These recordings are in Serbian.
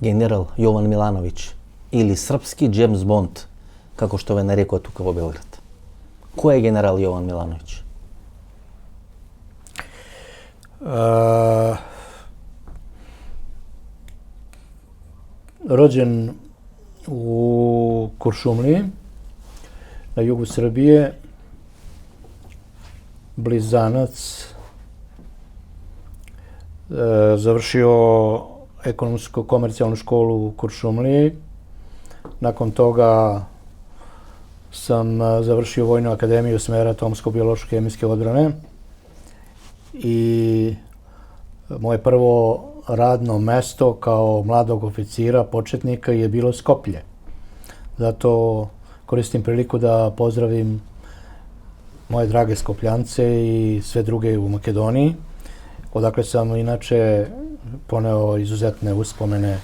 general Jovan Milanović ili srpski James Bond, kako što je narekao tuka u Beograd? Ko je general Jovan Milanović? Rođen u Kuršumliji, na jugu Srbije, blizanac, završio ekonomsko-komercijalnu školu u Kuršumliji. Nakon toga sam završio Vojnu akademiju smera atomsko-biološko-hemijske odbrane i moje prvo radno mesto kao mladog oficira, početnika, je bilo Skoplje. Zato koristim priliku da pozdravim moje drage Skopljance i sve druge u Makedoniji, odakle sam inače poneo izuzetne uspomene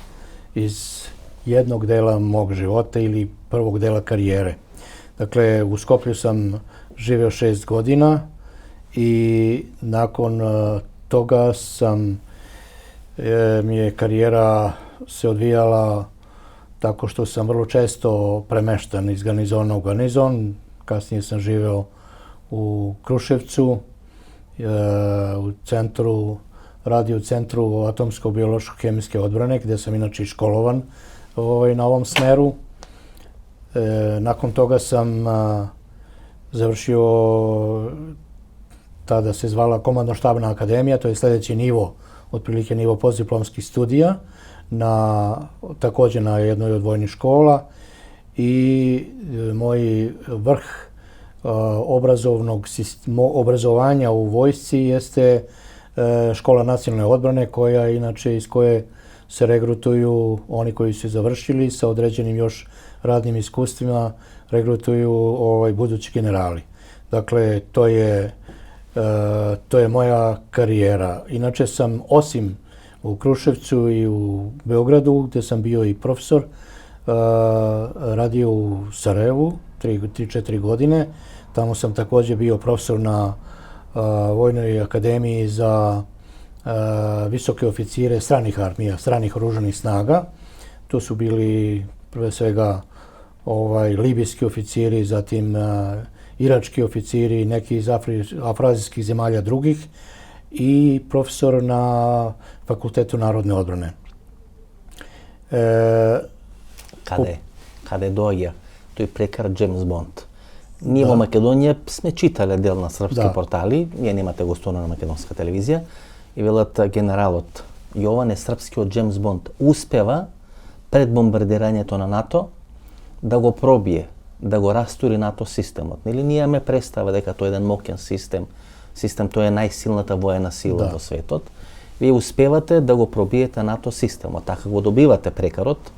iz jednog dela mog života ili prvog dela karijere. Dakle, u Skoplju sam živeo 6 godina i nakon toga mi je karijera se odvijala tako što sam vrlo često premeštan iz garnizona u garnizon. Kasnije sam živeo u Kruševcu, radio u centru atomsko-biološko-hemijske odbrane, gdje sam inače i školovan na ovom smeru. Nakon toga sam završio, tada se zvala Komandno-štabna akademija, to je sljedeći nivo, otprilike nivo postdiplomskih studija, također na jednoj od vojnih škola, i moj vrh obrazovanja u vojsci jeste Škola nacionalne odbrane, iz koje se regrutuju oni koji su završili sa određenim još radnim iskustvima, regrutuju budući generali. Dakle, to je moja karijera. Inače sam, osim u Kruševcu i u Beogradu, gdje sam bio i profesor, radio u Sarajevu 3-4 godine. Tamo sam također bio profesor na Vojnoj akademiji za visoke oficire stranih armija, stranih oružanih snaga. Tu su bili prve svega libijski oficiri, zatim irački oficiri, neki iz afroazijskih zemalja drugih, i profesor na Fakultetu narodne odbrane. Kada je doja, to je prekar James Bond. Ние во Македонија сме читале дел на српски портали, ние немате гостувано на македонска телевизија, и велат генералот Јован е српскиот Джеймс Бонд. Успева пред бомбардирањето на НАТО да го пробие, да го растури НАТО системот. Нели ние имаме представа дека тој е еден мокен систем, тој е најсилната воена сила во светот. Вие успевате да го пробиете НАТО системот, така го добивате прекарот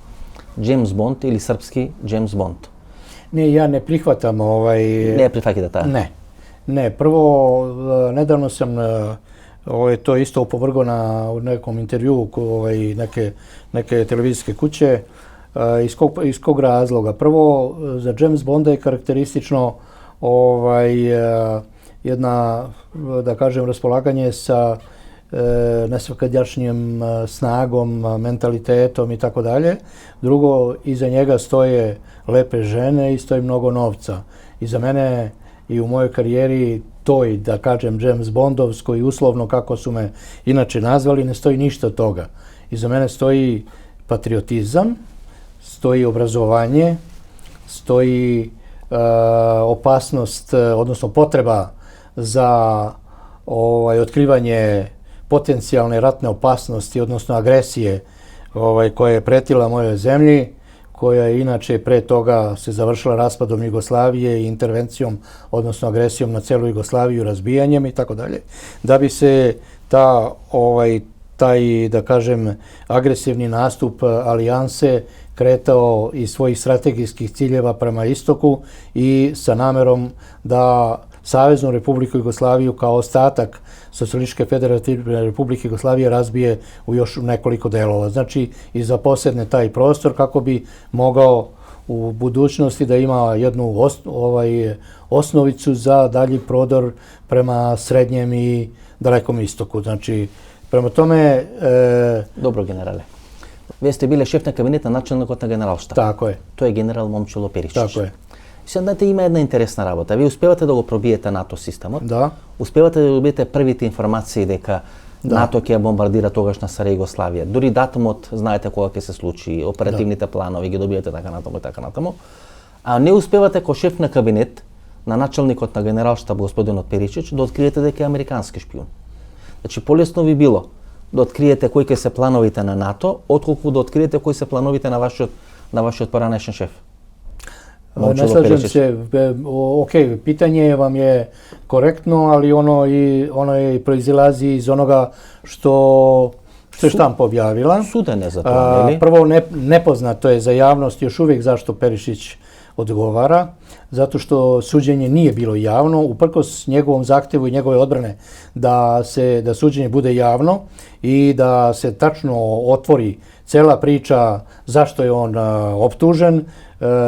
Джеймс Бонд или српски Джеймс Бонд. Ne, ja ne prihvatam Ne prihvatate ta? Ne. Prvo, nedavno sam to isto opovrgao u nekom intervjuu neke televizijske kuće. Iz kog razloga? Prvo, za James Bonda je karakteristično jedna, da kažem, raspolaganje sa nesvakadjašnjim snagom, mentalitetom i tako dalje. Drugo, iza njega stoje lepe žene i stoji mnogo novca. I za mene i u mojoj karijeri toj, da kažem, James Bondovskoj, uslovno kako su me inače nazvali, ne stoji ništa od toga. Iza mene stoji patriotizam, stoji obrazovanje, stoji opasnost, odnosno potreba za otkrivanje potencijalne ratne opasnosti, odnosno agresije koja je pretila mojoj zemlji, koja je inače pre toga se završila raspadom Jugoslavije i intervencijom, odnosno agresijom na celu Jugoslaviju, razbijanjem i tako dalje, da bi se taj, da kažem, agresivni nastup alijanse kretao iz svojih strategijskih ciljeva prema istoku i sa namerom da Saveznu Republiku Jugoslaviju kao ostatak Socijalističke federativne Republike Jugoslavije razbije u još nekoliko delova. Znači, i zaposedne taj prostor kako bi mogao u budućnosti da ima jednu osnovicu za dalji prodor prema srednjem i dalekom istoku. Znači, prema tome... Dobro, generale. Вие сте биле шеф на кабинет на началникот на генералштаб. Tako je. Тој е генерал Момчило Перичич. Tako je. Сега, знаете, има една интересна работа. Вие успевате да го пробиете НАТО системот. Da. Успевате да добиете првите информации дека НАТО ќе бомбардира тогаш на Сара Југославија. Дури датумот знаете кога ќе се случи, оперативните планови ги добиете така натаму и така натаму. А не успевате ко шеф на кабинет на началникот на генералштаб господинот Перичич да откриете дека е американски шпион. Значи полесно ви било да откриете кои ќе се плановите на НАТО, отколку да откриете кои се плановите на вашиот поранешен шеф. Ne slažem se, ok, pitanje vam je korektno, ali ono je proizilazi iz onoga što je štampa objavila. Судене за тоа, нели? Prvo, nepoznato je za javnost još uvijek zašto Perišić odgovara, zato što suđenje nije bilo javno, uprkos njegovom zahtjevu i njegove odbrane da suđenje bude javno i da se tačno otvori cela priča zašto je on optužen.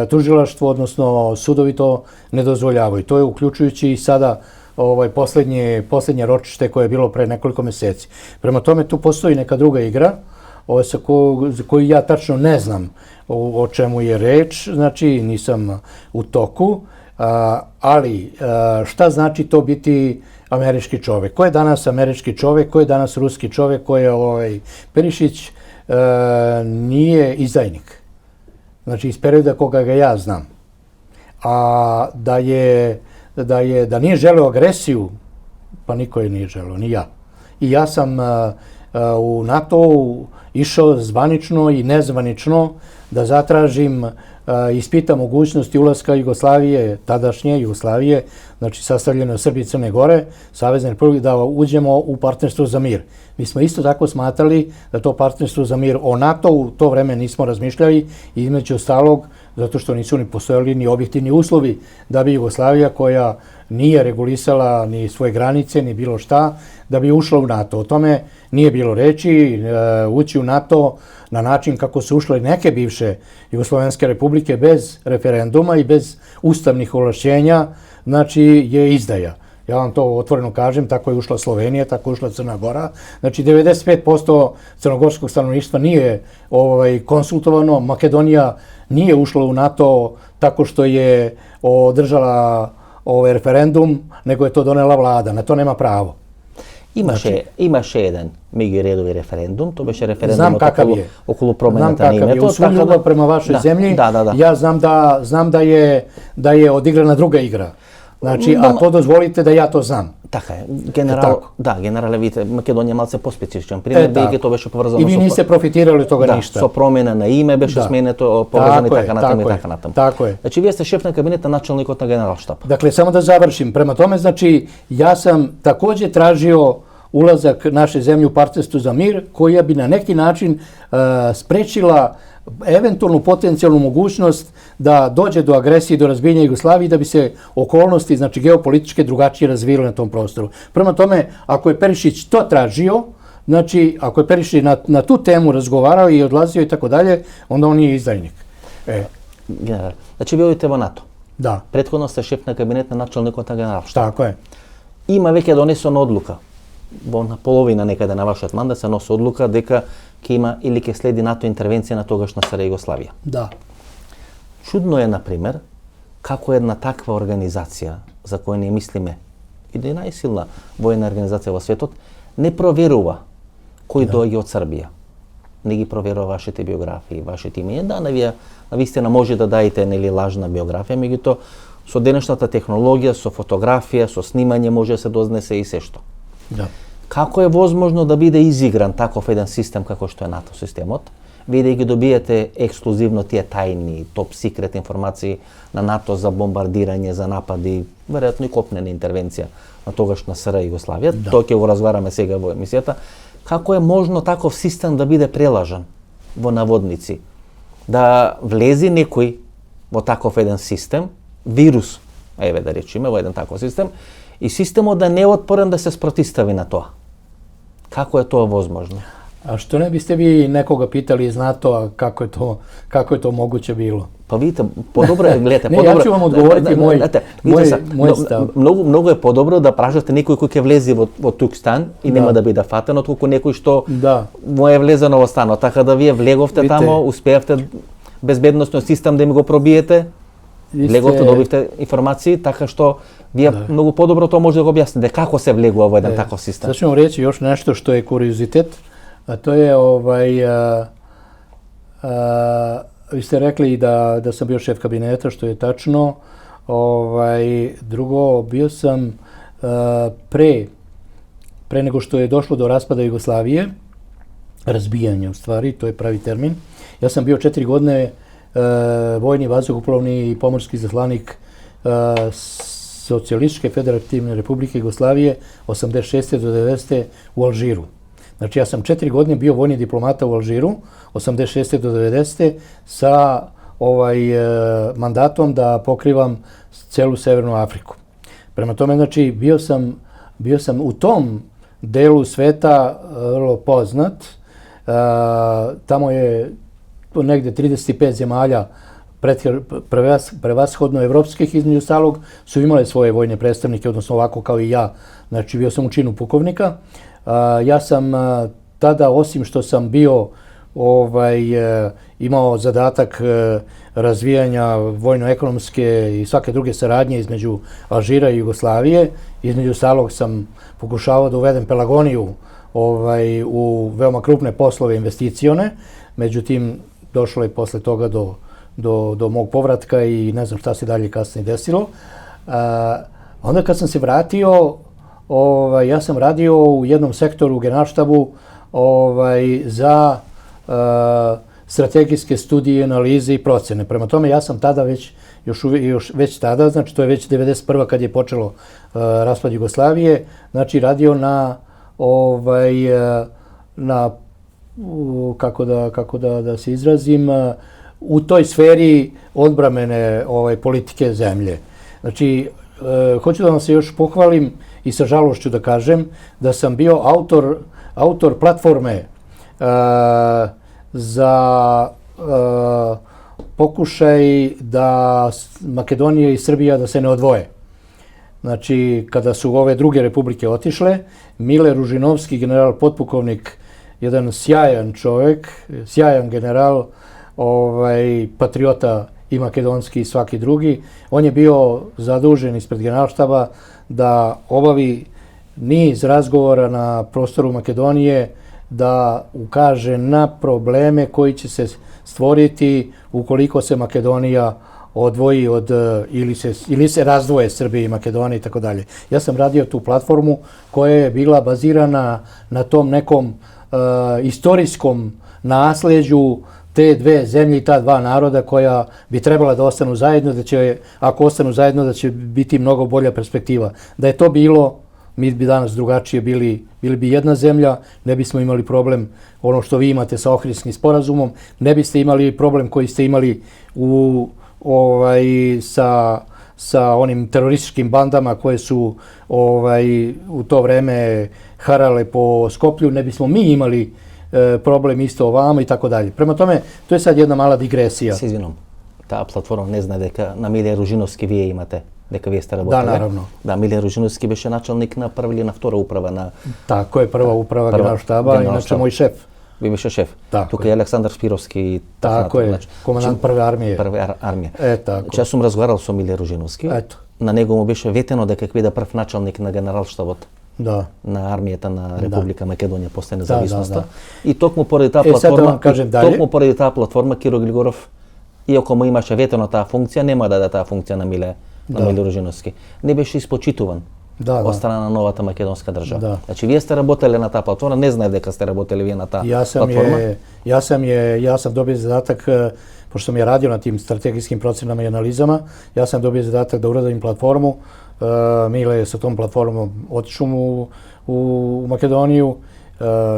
Tužilaštvo, odnosno sudovi to ne dozvoljavaju. To je uključujući i sada posljednje ročište koje je bilo pre nekoliko mjeseci. Prema tome tu postoji neka druga igra za koju ja tačno ne znam o čemu je reč, znači nisam u toku, ali šta znači to biti američki čovjek? Ko je danas američki čovjek, ko je danas ruski čovjek, ko je Perišić nije izdajnik. Znači iz perioda koga ga ja znam. A da nije želeo agresiju, pa niko je nije želeo, ni ja. I ja sam u NATO-u išao zvanično i nezvanično da zatražim, ispitam mogućnosti ulaska Jugoslavije, tadašnje Jugoslavije, znači sastavljeno Srbije i Crne Gore, Savezne Republike, da uđemo u partnerstvo za mir. Mi smo isto tako smatrali da to partnerstvo za mir o NATO u to vreme nismo razmišljali, između ostalog zato što nisu ni postojali ni objektivni uslovi da bi Jugoslavija, koja nije regulisala ni svoje granice ni bilo šta, da bi ušla u NATO. O tome nije bilo reči. Ući u NATO na način kako su ušle neke bivše jugoslovenske republike bez referenduma i bez ustavnih ovlašćenja, znači je izdaja. Ja vam to otvoreno kažem, tako je ušla Slovenija, tako je ušla Crna Gora. Znači 95% crnogorskog stanovništva nije konsultovano, Makedonija nije ušla u NATO tako što je održala referendum, nego je to donela vlada, na to nema pravo. Имаше еден меѓуредови референдум, тоа беше референдум околу промената на името. Знам какав е, усвој љубав према вашој земји, ја знам да е одиграна друга игра. Значи, а то дозволите да ја то знам. Така е. Генерале, видите, Македонија малце по-специфичен пример, бидејќи тоа беше поврзано со... И ви нисте профитирали од тога ништа. Со промена на име беше сменето, поврзани така натаму и така натаму. Тако е. Значи, вие сте шеф на кабинет на началникот на генералштаб. Dakle, само да завршим. Према томе, значи, ја сам такође тражио ulazak naše zemlje u partnerstvo za mir, koja bi na neki način sprečila eventualnu potencijalnu mogućnost da dođe do agresije i do razbijanja Jugoslavije i da bi se okolnosti, znači geopolitičke, drugačije razvijale na tom prostoru. Prema tome, ako je Perišić to tražio, znači ako je Perišić na tu temu razgovarao i odlazio i tako dalje, onda on nije izdajnik. General, znači vi odite vo NATO? Da. Prethodno ste šef na kabinet na načelnikот на генералштаб. Tako je. Има веќе донесена одлука. На половина некаде на вашиот мандат се носи одлука дека ќе има или ќе следи НАТО интервенција на тогашна Сара Југославија. Да. Чудно е, например, како една таква организација, за која не мислиме, и да е најсилна војна организација во светот, не проверува кој доаѓа од Србија. Не ги проверува вашите биографии, вашите имења. Да, навистина може да даете нели лажна биографија, меѓутоа со денешната технологија, со фотографија, со снимање може да се дознесе и се што. Да. Како е возможно да биде изигран таков еден систем како што е НАТО системот, вие да ги добиете ексклузивно тие тајни, топ секрет информации на НАТО за бомбардирање, за напади, веројатно и копнена интервенција на тогашна Сара Југославија, тоа ќе го разговараме сега во емисијата. Како е можно таков систем да биде прелажан во наводници? Да влези некој во таков еден систем, вирус, еве да речеме, во еден таков систем, и системот да не е отпорен да се спротистави на тоа. Како е тоа возможно? A što ne biste vi nekoga pitali iz NATO-a kako je to moguće bilo? Pa vidite, podobro je, gledajte, Ne, ja ću vam odgovoriti moj stav. Mnogo je podobro da pražate nekoj koji je влезе во тук стан и нема да биде фатен, отколку некој што му е влезено во станот. Така да вие влеговте тамо, успеавте безбедносно систем да им го пробиете, влеговте, добивте информации, така што вие многу подобро тоа може да го објасните како се влегува во еден таков систем. Sad ću vam reći još nešto što je kuriozitet, a to je vi ste rekli da sam bio šef kabineta, što je tačno. Drugo, bio sam pre nego što je došlo do raspada Jugoslavije, razbijanja u stvari, to je pravi termin. Ja sam bio 4 godine vojni, vazduhoplovni i pomorski izaslanik Socijalističke federativne republike Jugoslavije 86. do 90. u Alžiru. Znači ja sam 4 godine bio vojni diplomata u Alžiru, 86. do 90. sa mandatom da pokrivam celu Severnu Afriku. Prema tome, znači, bio sam u tom delu sveta vrlo poznat. Tamo je negde 35 zemalja prevashodno evropskih, između ostalog, su imale svoje vojne predstavnike, odnosno ovako kao i ja. Znači, bio sam u činu pukovnika. Ja sam tada, osim što sam bio imao zadatak razvijanja vojno-ekonomske i svake druge saradnje između Alžira i Jugoslavije, između ostalog sam pokušavao da uvedem Pelagoniju u veoma krupne poslove investicione, međutim, došlo je posle toga do mog povratka i ne znam šta se dalje kasnije desilo. Onda kad sam se vratio, ja sam radio u jednom sektoru u Generalštabu za strategijske studije, analize i procene. Prema tome, ja sam tada već tada, znači to je već 91. kad je počelo raspad Jugoslavije, znači radio kako da se izrazim, u toj sferi odbrambene politike zemlje. Znači, hoću da vam se još pohvalim i sa žalošću da kažem da sam bio autor platforme za pokušaj da Makedonija i Srbija da se ne odvoje. Znači, kada su ove druge republike otišle, Mile Ružinovski, general potpukovnik, jedan sjajan čovjek, sjajan general, patriota i makedonski i svaki drugi, on je bio zadužen ispred Generalštaba da obavi niz razgovora na prostoru Makedonije, da ukaže na probleme koji će se stvoriti ukoliko se Makedonija odvoji ili se razdvoje Srbije i Makedonije i tako dalje. Ja sam radio tu platformu koja je bila bazirana na tom nekom istorijskom nasleđu te dve zemlje i ta dva naroda koja bi trebala da ostanu zajedno, da će, ako ostanu zajedno, da će biti mnogo bolja perspektiva. Da je to bilo, mi bi danas drugačije bili bi jedna zemlja, ne bismo imali problem ono što vi imate sa Ohridskim sporazumom, ne biste imali problem koji ste imali sa onim terorističkim bandama koje su u to vreme harale po Skoplju, ne bismo mi imali problem isto ovamo i tako dalje. Prema tome, to je sad jedna mala digresija. С извином, таа платформа не знае дека на Милија Ружиновски вие имате, дека вие сте работеле. Да, наравно. Да, Милија Ружиновски беше началник на прва или на втора управа на... Тако е, прва управа Генералштаба, иначе мој шеф. Ви беше шеф. Тука е Александар Спировски. Тако е, командант прве армије. Прве армија. Тако. Ја сум разговарал со Милија Ружиновски. Ето. На него му беше ветено дека ќе биде прв началник на Генералштабот. Да. На армијата на Република Македонија после независноста. И токму поради таа платформа, Киро Глигоров, иако му имаше ветено таа функција, нема да даде таа функција на Миле Ружиновски. Не беше испочитуван од страна на новата македонска држава. Значи, вие сте работеле на таа платформа, не знаев дека сте работеле вие на таа платформа. Ja sam dobio zadatak, pošto sam ja radio na tim strategijskim procenama i analizama, ja sam dobio zadatak da uradim platformu. Mile je sa tom platformom otišao u Makedoniju,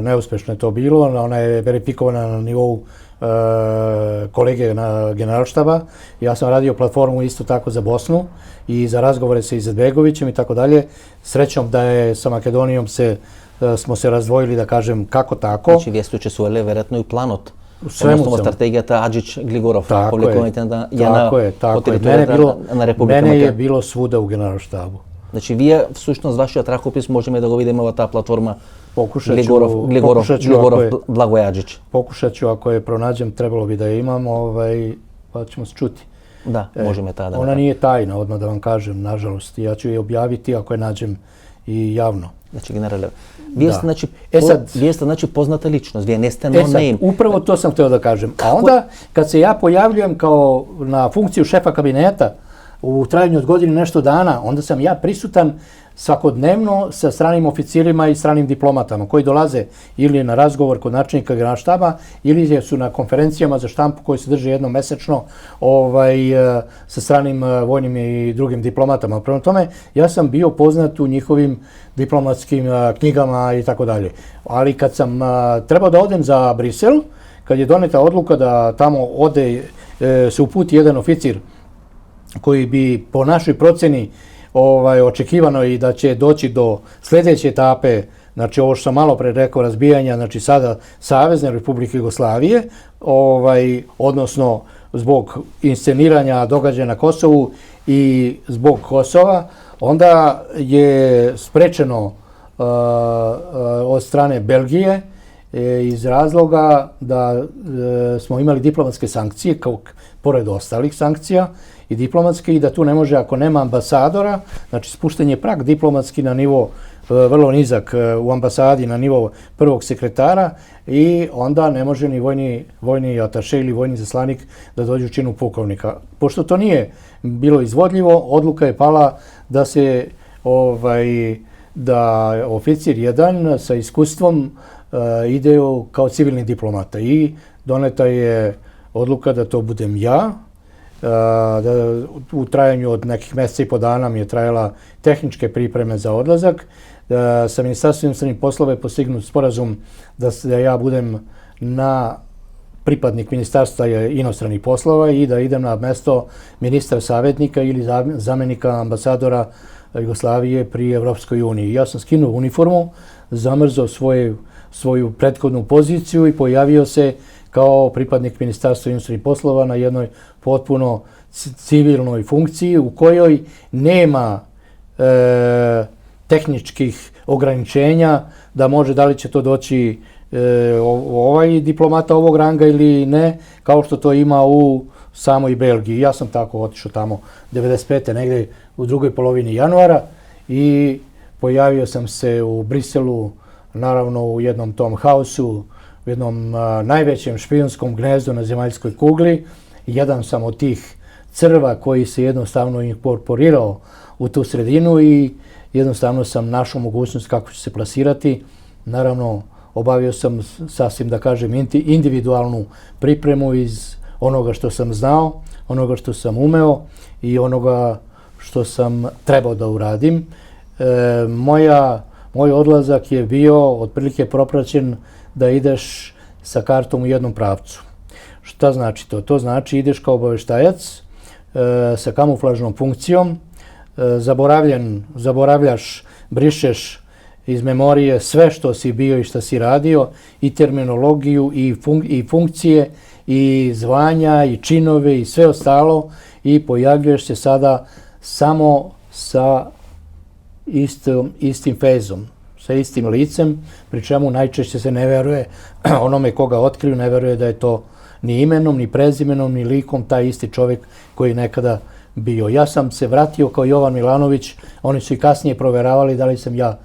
neuspešno je to bilo, ona je verifikovana na nivou kolege na Generalštaba. Ja sam radio platformu isto tako za Bosnu i za razgovore sa Izetbegovićem i tako dalje. Srećom da je sa Makedonijom smo se razdvojili, da kažem, kako tako. Znači, вие сте учествувале веројатно и планот Odnosno strategijata Adžić-Gligorov. Tako je. Mene je bilo svuda u generalštabu. Znači, вие всушност вашиот ракопис можеме да го видиме во таа платформа Глигоров, Благој Аџич. Pokušat ću, ako je pronađem, trebalo bi da je imam, pa ćemo se čuti. Da, možeme tada. Ona nije tajna, odmah da vam kažem, nažalost. Ja ću je objaviti ako je nađem i javno. Znači, generale, вие сте значи позната личност, вие не сте no-name. Upravo to sam hteo da kažem. A onda, kad se ja pojavljujem kao na funkciju šefa kabineta, u trajanju od godine nešto dana, onda sam ja prisutan svakodnevno sa stranim oficirima i stranim diplomatama koji dolaze ili na razgovor kod načelnika generalštaba ili su na konferencijama za štampu koji se drže jednom mesečno sa stranim vojnim i drugim diplomatama. Prema tome, ja sam bio poznat u njihovim diplomatskim knjigama i tako dalje. Ali kad sam trebao da odem za Brisel, kad je doneta odluka da tamo se uputi jedan oficir koji bi po našoj proceni očekivano i da će doći do sljedeće etape, znači ovo što sam malo pre rekao, razbijanja, znači sada Savezne Republike Jugoslavije, odnosno zbog insceniranja događaja na Kosovu i zbog Kosova, onda je sprečeno od strane Belgije iz razloga da smo imali diplomatske sankcije, kao pored ostalih sankcija i diplomatske, i da tu ne može, ako nema ambasadora, znači spušten je prag diplomatski na nivo vrlo nizak u ambasadi, na nivo prvog sekretara, i onda ne može ni vojni ataše ili vojni zaslanik da dođe u činu pukovnika. Pošto to nije bilo izvodljivo, odluka je pala da se da oficir jedan sa iskustvom ide kao civilni diplomata, i doneta je odluka da to budem ja. U trajanju od nekih mjeseca i po dana mi je trajala tehničke pripreme za odlazak. Sa Ministarstvom inostranih poslova je postignut sporazum da ja budem pripadnik Ministarstva inostranih poslova i da idem na mjesto ministra savjetnika ili zamjenika ambasadora Jugoslavije pri Evropskoj uniji. Ja sam skinuo uniformu, zamrzao svoju prethodnu poziciju i pojavio se kao pripadnik Ministarstva inostranih poslova na jednoj potpuno civilnoj funkciji u kojoj nema tehničkih ograničenja da može, da li će to doći ovaj diplomata ovog ranga ili ne, kao što to ima u samoj Belgiji. Ja sam tako otišao tamo 95. negdje u drugoj polovini januara i pojavio sam se u Briselu, naravno u jednom tom haosu, u jednom najvećem špijunskom gnezdu na zemaljskoj kugli. Jedan sam od tih crva koji se jednostavno inkorporirao u tu sredinu i jednostavno sam našao mogućnost kako ću se plasirati. Naravno, obavio sam sasvim, da kažem, individualnu pripremu iz onoga što sam znao, onoga što sam umeo i onoga što sam trebao da uradim. Moj odlazak je bio otprilike propraćen da ideš sa kartom u jednom pravcu. Šta znači to? To znači ideš kao obaveštajac sa kamuflažnom funkcijom, zaboravljaš, brišeš iz memorije sve što si bio i što si radio, i terminologiju, i funkcije, i zvanja, i činove, i sve ostalo, i pojavljuješ se sada samo sa istim fezom, sa istim licem, pri čemu najčešće se ne veruje onome koga otkriju, ne veruje da je to ni imenom, ni prezimenom, ni likom taj isti čovjek koji je nekada bio. Ja sam se vratio kao Jovan Milanović, oni su i kasnije proveravali da li sam ja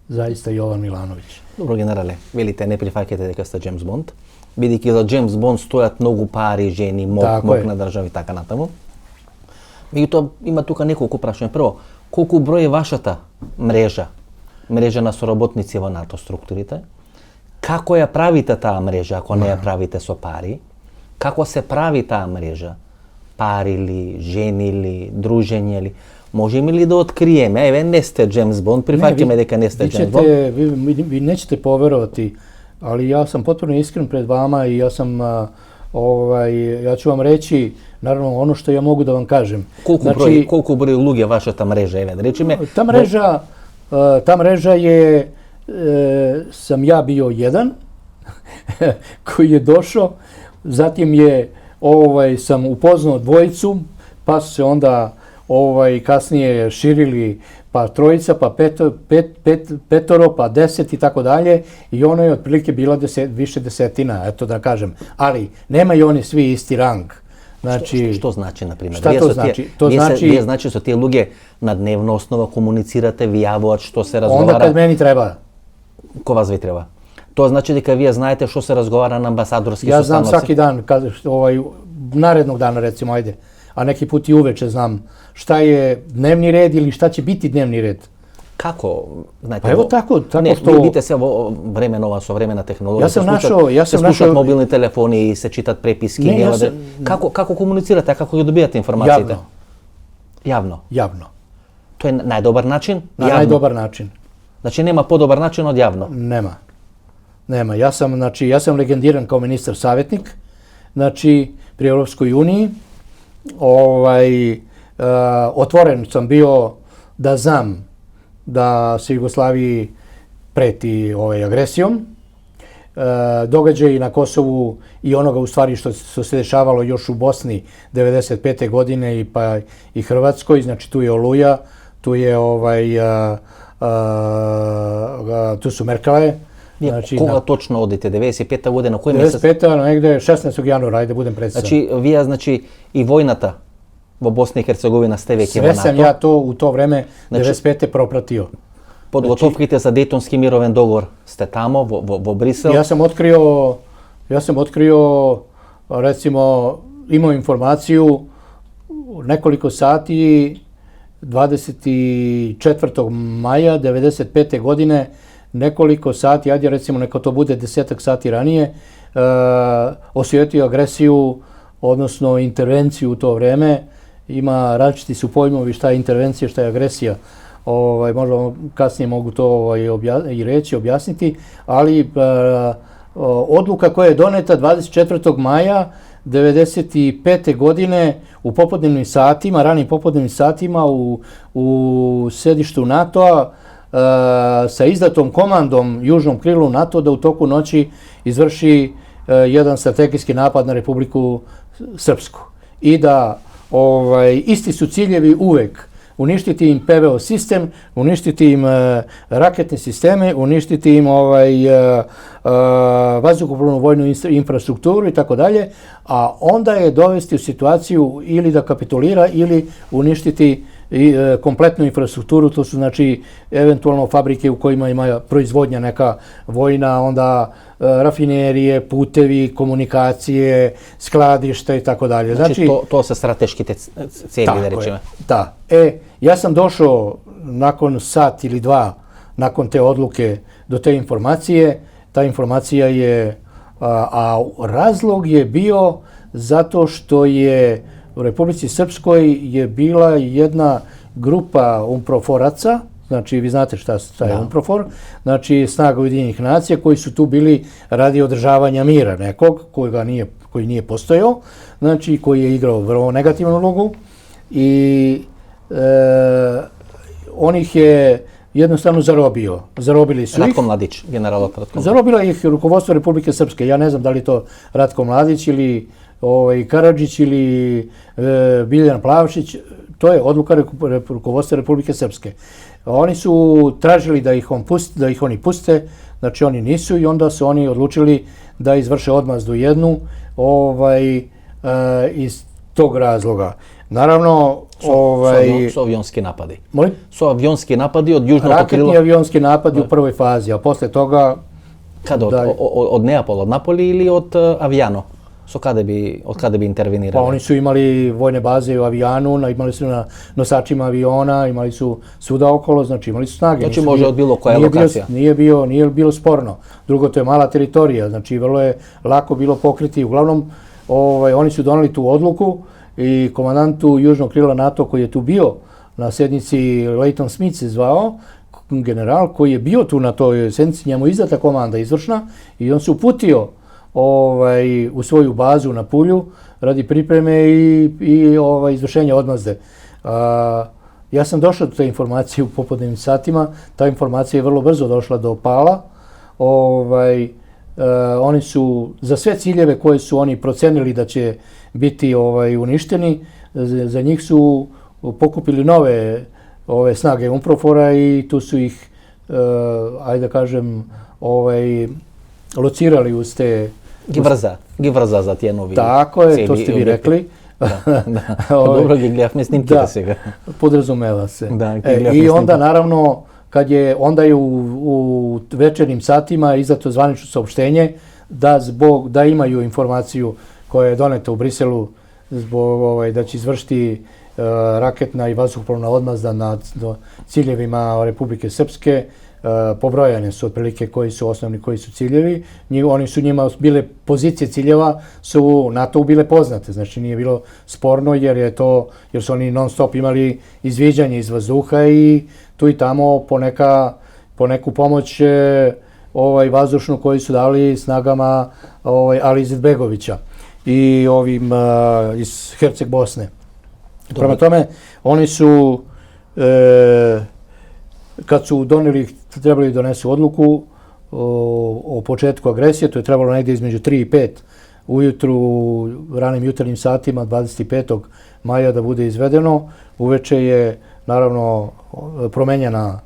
zaista Jovan Milanović. Добро, генерале, велите не прифаќате дека сте Джеймс Бонд, бидејќи за Джеймс Бонд стојат многу пари, жени, мок на држави, така натаму. Меѓутоа, има тука неколку прашања. Прво, колку број е вашата мрежа на соработници во НАТО структурите? Како ја правите таа мрежа, ако не ја правите со пари? Како се прави таа мрежа? Пари ли, жени ли, дружење ли? Можеме ли да откриеме? Еве, не сте Джеймс Бонд, прифаќаме дека не сте Джеймс Бонд. Vi nećete poverovati, ali ja sam potpuno iskren pred vama i ja ću vam reći, naravno, ono što ja mogu da vam kažem. Колку број луѓе вашата мрежа, еве, да речеме? Ta mreža sam ja bio jedan koji je došao Zatim sam upoznao dvojicu, pa su se onda kasnije širili pa trojica, pa petoro, pa 10 i tako dalje i ono je otprilike bila više desetina, eto da kažem. Ali nemaju oni svi isti rang. Znači, što znači, na primjer? Šta to znači? Gdje znači su te luge na dnevno osnova komunicirate, vijavovač, što se razgovara? Onda kad meni treba. Ko vas vi treba? To znači da kad vi znajete što se razgovara na ambasadorski Ja znam svaki dan, narednog dana recimo, ajde, a neki put i uveče znam šta je dnevni red ili šta će biti dnevni red. Kako? Znajte, pa evo tako što... Ne, vidite se vreme nova, savremena tehnologija. Ja sam našao... Se mobilni telefoni i se čitat prepiski. Kako komunicirate, kako dobijate informacije? Javno. Javno. To je najdobar način? Najdobar način. Znači nema podobar način od javno? Nema. Ja sam legendiran kao ministar savjetnik, znači pri Europskoj uniji. Otvoren sam bio da znam da se Jugoslaviji preti agresijom. Događaji na Kosovu i onoga u stvari što se dešavalo još u Bosni 95. godine pa i Hrvatskoj, znači tu je Oluja, tu su Merkale. Znači, koga točno odite? 95. godina? 95. negde 16. januara, ajde budem precizan. Znači, i vojnata u Bosni i Hercegovina ste već ima NATO. Sve sam ja to u to vreme 95. propratio. Podgotovkite za Dejtonski miroven dogovor ste tamo, u Briselu. Ja sam otkrio, recimo, imao informaciju nekoliko sati 24. maja 95. godine, nekoliko sati, ajde recimo neka to bude 10 sati ranije, osjetio agresiju, odnosno intervenciju u to vreme. Ima različiti su pojmovi šta je intervencija, šta je agresija. Možda kasnije mogu to i reći, objasniti, ali odluka koja je doneta 24. maja 1995. godine u popodnevnim satima, ranim popodnevnim satima u sedištu NATO-a sa izdatom komandom južnom krilu NATO da u toku noći izvrši jedan strategijski napad na Republiku Srpsku. I da isti su ciljevi uvek uništiti im PVO sistem, uništiti im raketne sisteme, uništiti im vazduhoplovnu vojnu infrastrukturu i tako dalje, a onda je dovesti u situaciju ili da kapitulira ili uništiti kompletnu infrastrukturu, to su znači eventualno fabrike u kojima ima proizvodnja neka vojna, onda rafinerije, putevi, komunikacije, skladišta i tako dalje. Znači to se strateški ciljevi, da rečemo. Da. Ja sam došao nakon sat ili dva nakon te odluke do te informacije. Ta informacija je, a razlog je bio zato što je u Republici Srpskoj je bila jedna grupa UNPROFOR-aca, znači vi znate šta je UNPROFOR, znači snaga Ujedinjenih nacija koji su tu bili radi održavanja mira nekog koji nije postojao, znači koji je igrao vrlo negativnu ulogu i on ih je jednostavno zarobio. Zarobili su ih. Ratko Mladić, general Ratko Mladić. Zarobila ih rukovodstvo Republike Srpske. Ja ne znam da li to Ratko Mladić ili Karadžić ili Biljan Plavšić. To je odluka rukovodstva Republike Srpske. Oni su tražili da ih oni puste, znači oni nisu i onda su oni odlučili da izvrše odmazdu jednu iz tog razloga. Naravno, su avionski napadi. Molim? Su avionski napadi od južnog krila. Raketni avionski napadi u prvoj fazi, a posle toga... Kada? Od Neapola, od Napoli ili od Avijano? Od kada bi intervenirali? Pa oni su imali vojne baze u Avijanu, imali su na nosačima aviona, imali su svuda okolo, znači imali su snage. Znači može od bilo koja lokacija? Nije bilo sporno. Drugo, to je mala teritorija, znači vrlo je lako bilo pokriti. Uglavnom, oni su doneli tu odluku i komandantu južnog krila NATO koji je tu bio na sednici, Leighton Smith se zvao, general koji je bio tu na toj sednici, njemu izdata komanda izvršna i on se uputio u svoju bazu na Pulju radi pripreme i izvršenja odmazde. Ja sam došao do te informacije u popodnevnim satima, ta informacija je vrlo brzo došla do Pala. oni su za sve ciljeve koje su oni procenili da će biti uništeni, za njih su pokupili nove snage UNPROFOR-a i tu su ih, ajde da kažem, locirali uz te... Ги врза за тие нови. Tako je, to ste vi rekli. Dobro ги гледав, ме снимките сега. Podrazumeva se. I onda naravno, onda je u večernjim satima izdato zvanično saopštenje da imaju informaciju koja je doneta u Briselu da će izvršiti raketna i vazduhoplovna odmazda nad ciljevima Republike Srpske. Pobrojane su otprilike koji su osnovni, koji su ciljevi. Oni su njima bile pozicije ciljeva, su NATO bile poznate. Znači nije bilo sporno jer su oni non stop imali izviđanje iz vazduha i tu i tamo po neku pomoć vazdušnu koju su dali snagama Ali Izetbegovića i ovim iz Herceg Bosne. Prema tome, oni su kad su trebali donesu odluku o početku agresije, to je trebalo negdje između 3 i 5 ujutru, ranim jutarnjim satima 25. maja da bude izvedeno. Uveče je naravno promenjena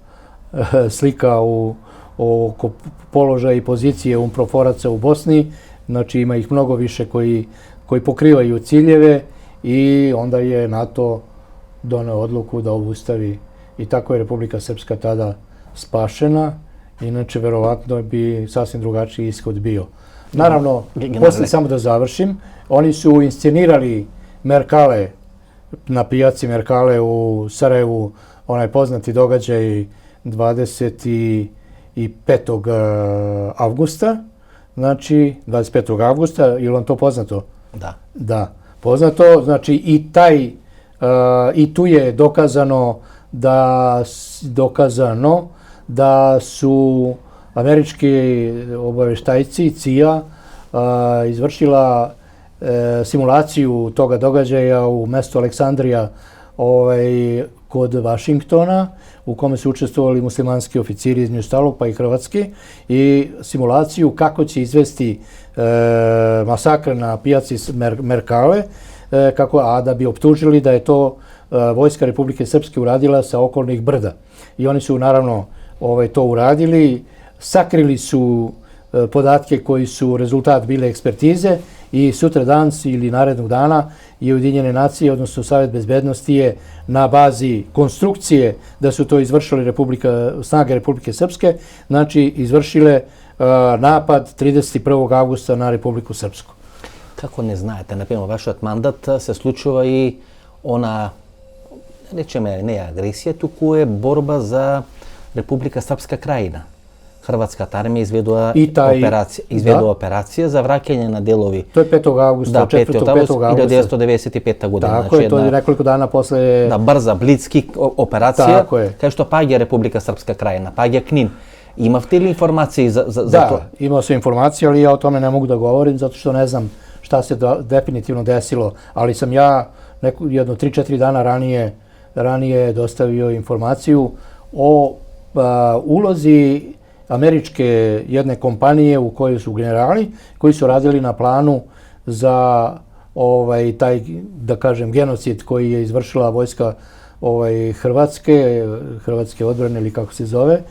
slika oko položaja i pozicije UNPROFOR-aca u Bosni. Znači ima ih mnogo više koji pokrivaju ciljeve i onda je NATO doneo odluku da obustavi. I tako je Republika Srpska tada spašena, inače verovatno bi sasvim drugačiji ishod bio. Naravno, posle samo da završim, oni su inscenirali Merkale na pijaci Merkale u Sarajevu, onaj poznati događaj 25. avgusta, znači 25. avgusta, je li vam to poznato? Da. Da, poznato, znači i tu je dokazano da su američki obaveštajci CIA izvršila simulaciju toga događaja u mestu Aleksandrija kod Vašingtona, u kome su učestvovali muslimanski oficiri iz Njustalog pa i Hrvatski, i simulaciju kako će izvesti masakr na pijaci Merkale, a da bi optužili da je to Vojska Republike Srpske uradila sa okolnih brda. I oni su naravno to uradili, sakrili su podatke koji su rezultat bile ekspertize i sutra dan ili narednog dana je Ujedinjene nacije, odnosno Savet bezbednosti je na bazi konstrukcije da su to izvršili snage Republike Srpske, znači izvršile napad 31. avgusta na Republiku Srpsku. Kako ne znate, naprimjer, vašat mandat se slučува i ona, rečeme, ne agresija, tuku je borba za Republika Srpska krajina. Hrvatska armija izvedua operacije za vraćanje na delovi. To je 5. augusta, 4. 5. augusta. 1995. godina. Tako je, to je nekoliko dana posle... Da, brza, blitzkrieg operacija, kao što pagja Republika Srpska krajina, pagja Knin. Imate li informacije za to? Da, imao sam informacije, ali ja o tome ne mogu da govorim, zato što ne znam šta se definitivno desilo. Ali sam ja jedno 3-4 dana ranije dostavio informaciju o ulozi američke jedne kompanije u kojoj su generali, koji su radili na planu za taj, da kažem, genocid koji je izvršila vojska Hrvatske odbrane ili kako se zove,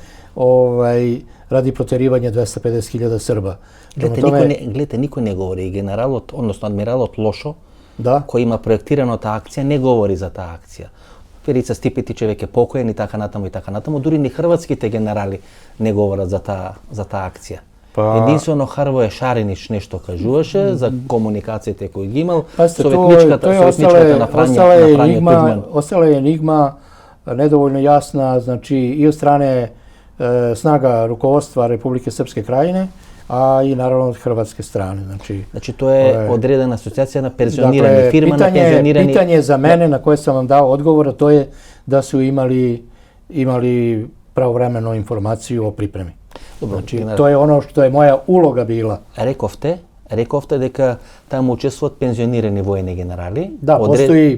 radi proterivanja 250.000 Srba. Gledajte, niko ne govori. Generalot, odnosno admiralot Lošo, koji ima projektirano ta akcija, ne govori za ta akcija. Perica Stipetićev je pokojen i taka natamo. Duri ni hrvatskite generali ne govore za ta akcija. Jedinstveno Harvoje Šarinić nešto kažuše za komunikacije koje je imal. Ostala je enigma nedovoljno jasna, znači i od strane snaga rukovodstva Republike Srpske krajine, a i naravno od hrvatske strane. Znači to je odredena asocijacija na penzioniranje firma, na penzioniranje... Pitanje za mene na koje sam vam dao odgovor, to je da su imali pravovremenu informaciju o pripremi. Znači, to je ono što je moja uloga bila. Rekovte Рековте дека таму учествуваат пензионирани воени генерали. Да,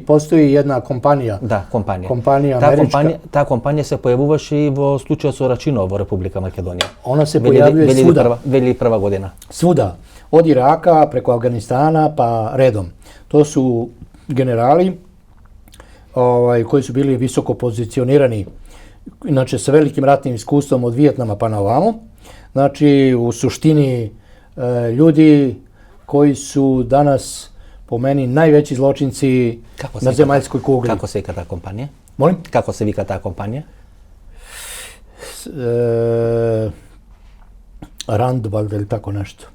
постои една компанија. Да, компанија. Компанија америчка. Таа компанија се појавуваше и во случајот со Рачинов во Република Македонија. Она се појавува свуда. Вели прва година. Свуда. Од Ирака, преку Афганистана, па редом. То су генерали кои су били високо позиционирани, иначе sa великим ратним искуством од Виетнама па на овамо. Значи, у суштини ljudi koji su danas po meni najveći zločinci na zemaljskoj kugli. Kako se vika ta kompanija? Molim? Kako se vika ta kompanija? Randvald ili tako nešto.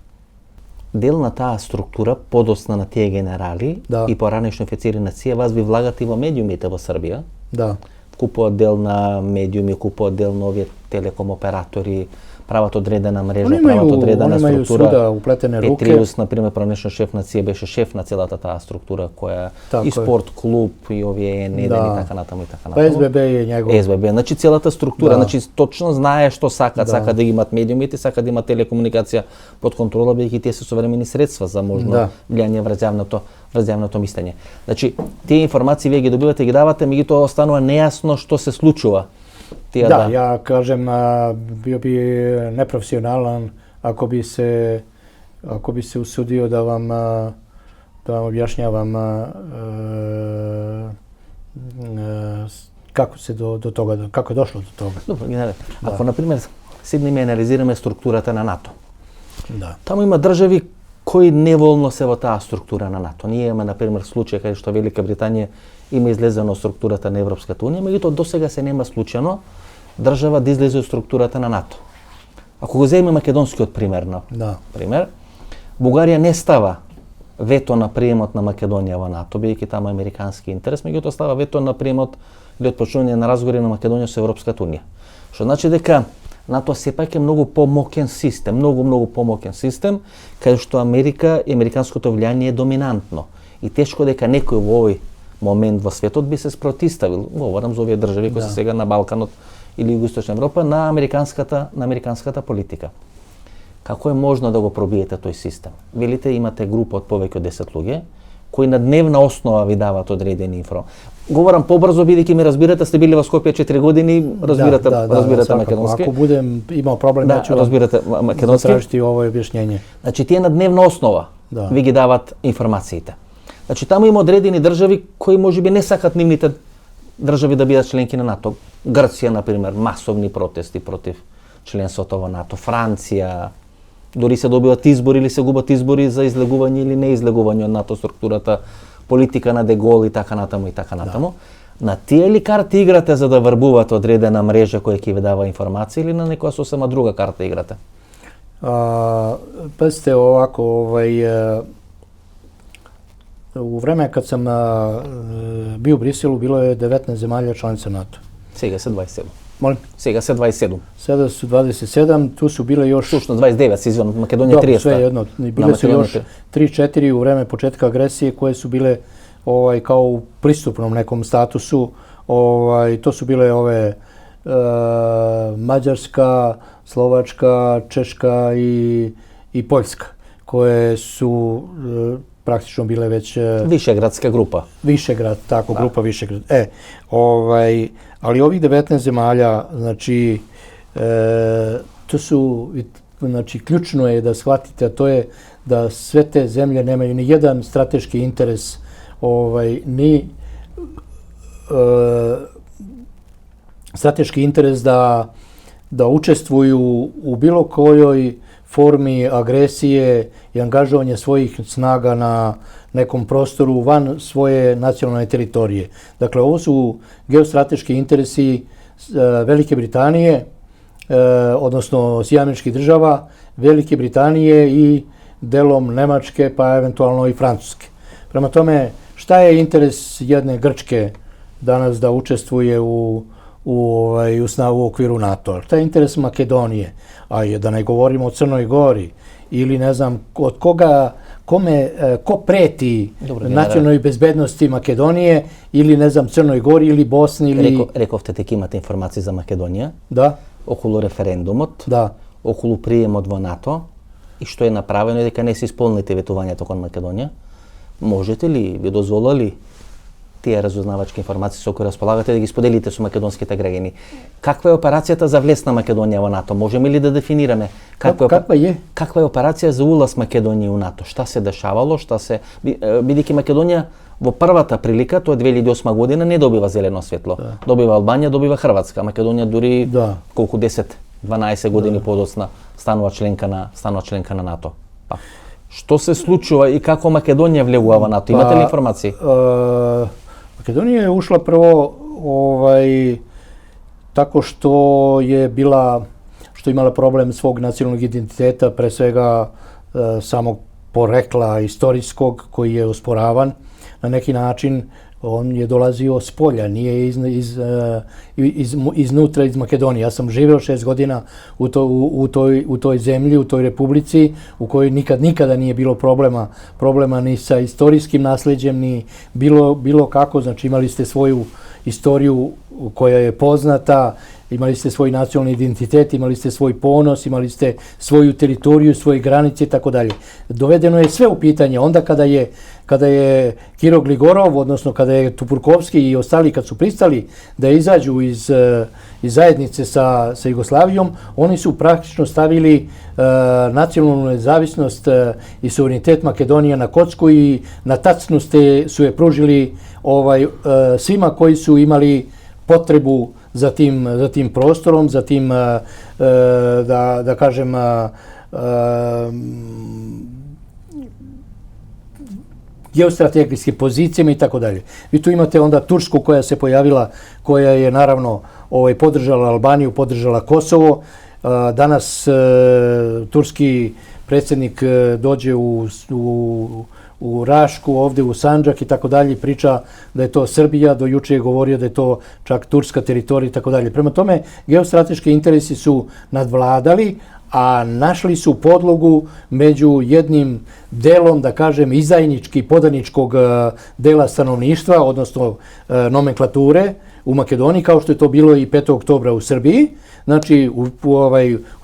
Дел на таа структура, подосна на тие генерали и поранешни офицери на ЦИА, вас ви влагат и во медиумите во Србија. Да. Купуваат дел на медиуми, купуваат дел на овие телеком оператори, прават одредена мрежа, прават одредена структура. Они имају свуда уплетене руке. Петриус, например, пронешен шеф на ЦИА, беше шеф на целата таа структура која и спорт клуб и овие недени и така натаму и така натаму. Па СББ е негов. СББ, значи целата структура, значи точно знае што сакат, сакат да ги имат медиумите, сакат да имат телекомуникација под контрола, бидејќи тие се современи средства за можно влијание врз јавното мислење. Значи, тие информации вие ги добивате и ги давате, меѓутоа останува нејасно што се случува. Da, ja kažem, bio bi neprofesionalan ako bi se usudio da vam objašnjavam kako se do toga, kako je došlo do toga. Dobro, ako na primjer седнеме и анализираме структурата на НАТО. Да. Таму има држави кои неволно се во таа структура на НАТО. Ние имаме, например, случај каде што Велика Британија има излезено од структурата на Европската унија, меѓутоа досега се нема случајно држава да излезе од структурата на НАТО. Ако го земеме македонскиот пример, Бугарија не става вето на приемот на Македонија во НАТО, бидејќи таму американски интерес, меѓутоа става вето на приемот или отпочнување на разговори на Македонија со Европската унија. Што значи дека НАТО сепак е многу помокен систем, многу помокен систем, каде што Америка и американското влијание е доминантно. И тешко дека некој во овој момент во светот би се спротиставил, говорам за овие држави кои се сега на Балканот или Југоисточна Европа, на американската политика. Како е можно да го пробиете тој систем? Велите имате група од повеќе од 10 луѓе кои на дневна основа ви дават одредени информации. Говорам побрзо, бидејќи ме разбирате, сте били во Скопје 4 години, разбирате македонски. Ако будем имал проблем, ја ќе разбирате македонски. Затражите ово објаснење. Значи тие на дневна основа ви ги дават информациите. Значи таму има одредени држави кои можеби не сакат нивните држави да бидат членки на НАТО. Грција, например, масовни протести против членството во НАТО. Франција, дори се добиват избори или се губат избори за излегување или не излегување од НАТО структурата, политика на Дегол и така натаму и така натаму. На тие ли карти играте за да врбувате одредена мрежа која ќе ви дава информација или на некоја сосема друга карта играте? Пазите овако, u vreme kad sam bio u Briselu, bilo je 19 zemalja članica NATO. Сега се 27. Molim? Сега се 27. Sada su 27, tu su bile još... Точно 29, се извинам, Македонија 30. Sve jedno, bile su još 3-4 u vreme početka agresije koje su bile kao u pristupnom nekom statusu. To su bile ove Mađarska, Slovačka, Češka i Poljska, koje su praktično bile već... Višegradska grupa. Višegrad, tako, grupa Višegrad. Ali ovih 19 zemalja, znači, to su, znači, ključno je da shvatite, a to je da sve te zemlje nemaju ni jedan strateški interes, ni strateški interes da učestvuju u bilo kojoj formi agresije i angažovanje svojih snaga na nekom prostoru van svoje nacionalne teritorije. Dakle, ovo su geostrateški interesi Velike Britanije, odnosno Sjedinjenih Država, Velike Britanije i delom Nemačke, pa eventualno i Francuske. Prema tome, šta je interes jedne Grčke danas da učestvuje u okviru NATO? Šta je interes Makedonije? A da ne govorimo o Crnoj Gori ili ne znam od koga, ko preti nacionalnoj bezbednosti Makedonije ili ne znam Crnoj Gori ili Bosni ili... Рековте дека имате информации за Македонија. Да. Околу референдумот. Да. Околу приемот во НАТО и што е направено и дека не се исполнете ветувањето кон Македонија, можете ли, ви дозволили тие разузнавачки информации со кои располагате да ги споделите со македонските граѓани? Каква е операцијата за влез на Македонија во НАТО? Можеме ли да дефинираме каква е операција за улаз Македонија у НАТО? Шта се дешавало, бидејќи Македонија во првата прилика, тоа 2008 година, не добива зелено светло. Добива Албанија, добива Хрватска. Македонија дури колку 10-12 години подоцна станува членка на НАТО. Што се случува и како Македонија влегува во НАТО? Имате ли информации? Македонија е ушла прво тако што е имала проблем свог националnog идентитета, пре свега самог порекла историскog koji je osporavan. Na neki način on je dolazio s polja, nije iznutra iz Makedonije. Ja sam živeo 6 godina u toj zemlji, u toj republici u kojoj nikada nije bilo problema ni sa istorijskim nasleđem, ni bilo kako. Znači imali ste svoju istoriju koja je poznata, imali ste svoj nacionalni identitet, imali ste svoj ponos, imali ste svoju teritoriju, svoje granice i tako dalje. Dovedeno je sve u pitanje. Onda kada je Kiro Gligorov, odnosno kada je Tupurkovski i ostali kad su pristali da izađu iz zajednice sa Jugoslavijom, oni su praktično stavili nacionalnu nezavisnost i suverenitet Makedonije na kocku i na tacnu su je pružili svima koji su imali potrebu za tim prostorom, za tim, da kažem, geostrategijskim pozicijama i tako dalje. Vi tu imate onda Tursku koja se pojavila, koja je naravno podržala Albaniju, podržala Kosovo. Danas turski predsjednik dođe u Rašku, ovdje u Sandžak i tako dalje, priča da je to Srbija, do juče je govorio da je to čak turska teritorija i tako dalje. Prema tome, geostrateški interesi su nadvladali, a našli su podlogu među jednim delom, da kažem, izdajnički, podaničkog dela stanovništva, odnosno nomenklature u Makedoniji, kao što je to bilo i 5. oktobra u Srbiji. Znači, u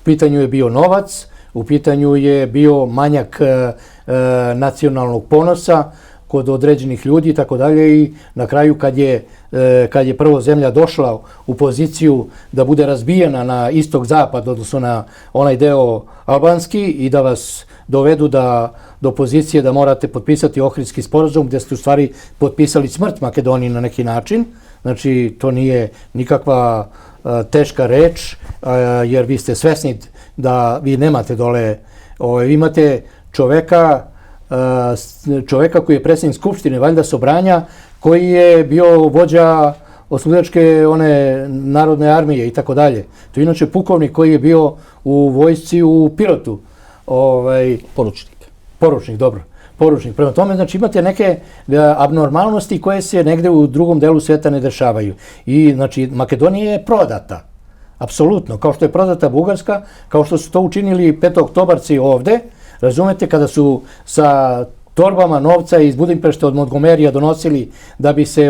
pitanju je bio novac, u pitanju je bio manjak nacionalnog ponosa kod određenih ljudi i tako dalje, i na kraju kad je prvo zemlja došla u poziciju da bude razbijena na istok-zapad, odnosno na onaj deo albanski, i da vas dovedu do pozicije da morate potpisati Ohridski sporazum, gde ste u stvari potpisali smrt Makedoniji na neki način. Znači, to nije nikakva teška reč, jer vi ste svesni da vi nemate dole, vi imate čoveka koji je predsjednik Skupštine, valjda Sobranja, koji je bio vođa oslobodilačke narodne armije i tako dalje. To je inače pukovnik koji je bio u vojsci u Pirotu. Poručnik, dobro. Poručnik. Prema tome, znači, imate neke abnormalnosti koje se negde u drugom delu sveta ne dešavaju. I, znači, Makedonija je prodata. Apsolutno. Kao što je prodata Bugarska, kao što su to učinili petooktobarci ovde. Razumete, kada su sa torbama novca iz Budimpešte od Montgomerija donosili da bi se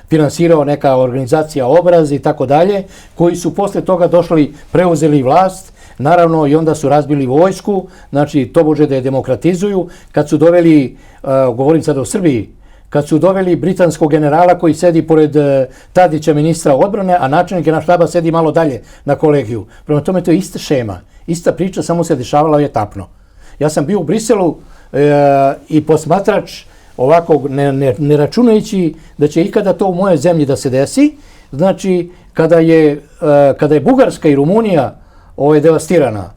finansirao neka organizacija Obraz i tako dalje, koji su posle toga došli, preuzeli vlast, naravno, i onda su razbili vojsku, znači tobože da je demokratizuju. Kad su doveli, govorim sada o Srbiji, kad su doveli britanskog generala koji sedi pored Tadića, ministra odbrane, a načelnik Generalštaba sedi malo dalje na kolegiju. Prema tome, to je ista šema, ista priča, samo se dešavala etapno. Ja sam bio u Briselu i posmatrač ovako, ne računajući da će ikada to u mojoj zemlji da se desi. Znači, kada je Bugarska i Rumunija devastirana,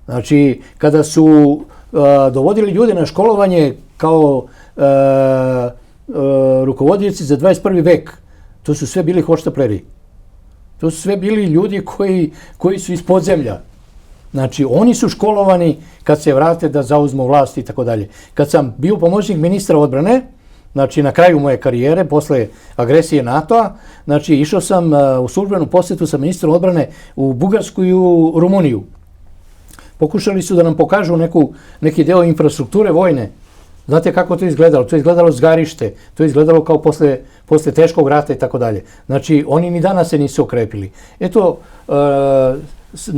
znači, kada su dovodili ljude na školovanje kao rukovodioci za 21. vek, to su sve bili hoštapleri. To su sve bili ljudi koji su iz podzemlja. Znači, oni su školovani kad se vrate da zauzmu vlast i tako dalje. Kad sam bio pomoćnik ministra odbrane, znači na kraju moje karijere, posle agresije NATO-a, znači išao sam u službenu posjetu sa ministrom odbrane u Bugarsku i u Rumuniju. Pokušali su da nam pokažu neki deo infrastrukture vojne. Znate kako to izgledalo? To je izgledalo zgarište, to je izgledalo kao posle teškog rata i tako dalje. Znači, oni ni danas se nisu okrepili. Eto,